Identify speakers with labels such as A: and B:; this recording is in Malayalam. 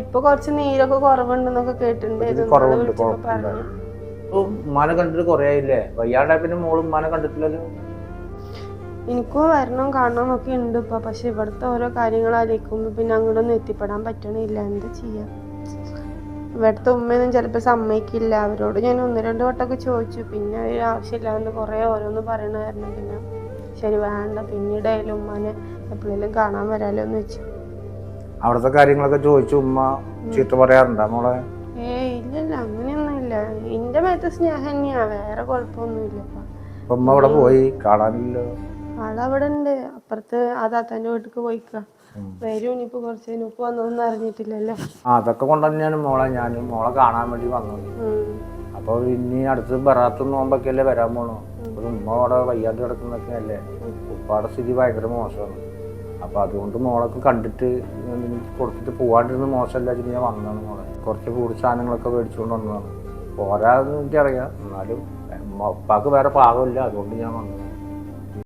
A: ഇപ്പൊ കുറച്ച് നീരൊക്കെ കുറവുണ്ടെന്നൊക്കെ കേട്ടിട്ടുണ്ട്.
B: ഉമ്മാനെ കണ്ടിട്ട് കൊറേ ആയില്ലേ? വയ്യാണ്ടായ പിന്നെ മോള് ഉമ്മാനെ കണ്ടിട്ടില്ലല്ലോ.
A: എനിക്കും വരണം കാണണം എന്നൊക്കെ ഉണ്ട് ഇപ്പൊ. പക്ഷെ ഇവിടുത്തെ ഓരോ കാര്യങ്ങളായിരിക്കുമ്പോ പിന്നെ അങ്ങോട്ടൊന്നും എത്തിപ്പെടാൻ പറ്റണില്ല. എന്താ ചെയ്യാ? ഇവിടുത്തെ ഉമ്മയൊന്നും ചിലപ്പോ സമ്മതിക്കില്ല. അവരോട് ഞാൻ 1-2 വട്ടമൊക്കെ ചോദിച്ചു. പിന്നെ ഒരു ആവശ്യമില്ലാണ്ട് കുറെ ഓരോന്ന് പറയണ കാരണം പിന്നെ ശരി വേണ്ട, പിന്നീടായാലും ഉമ്മാനെ എപ്പോഴേലും കാണാൻ വരാലോ എന്ന് വെച്ചു.
B: അവിടുത്തെ കാര്യങ്ങളൊക്കെ ചോദിച്ചു ഉമ്മ ചീത്ത പറയാറുണ്ടോ മോളെ?
A: ഇല്ലല്ല, അങ്ങനെയൊന്നുമില്ല. എന്റെ മേത്തെ സ്നേഹം തന്നെയാ, വേറെ കുഴപ്പമൊന്നുമില്ല.
B: ഉമ്മ അവിടെ പോയി കാണാനില്ലോ?
A: ആളവിടെ ഉണ്ട്, അപ്പുറത്ത് ആ താത്താന്റെ വീട്ടിക്ക് പോയിക്കാ. വരും ഇനിയിപ്പോ കുറച്ച് കഴിഞ്ഞപ്പോ വന്നതൊന്നും അറിഞ്ഞിട്ടില്ലല്ലോ.
B: അതൊക്കെ കൊണ്ട് തന്നെയാണ് ഞാനും മോളെ കാണാൻ വേണ്ടി വന്നത്. അപ്പൊ ഇനി അടുത്ത് ബറാത്ത് നോമ്പൊക്കെയല്ലേ വരാൻ പോണു. അപ്പൊ ഉമ്മ അവിടെ വയ്യാണ്ട് കിടക്കുന്നൊക്കെ അല്ലേ. ഉപ്പാടെ സ്ഥിതി ഭയങ്കര മോശമാണ്. അപ്പൊ അതുകൊണ്ട് മോളൊക്കെ കണ്ടിട്ട് കൊടുത്തിട്ട് പോവാണ്ടിരുന്ന് മോശമല്ല ഞാൻ വന്നതാണ്. മോളെ കുറച്ച് കൂടുതൽ സാധനങ്ങളൊക്കെ മേടിച്ചുകൊണ്ട് വന്നതാണ്. പോരാന്ന് എനിക്കറിയാം, എന്നാലും ഉപ്പാക്ക് വേറെ പാകമില്ല, അതുകൊണ്ട് ഞാൻ വന്നു.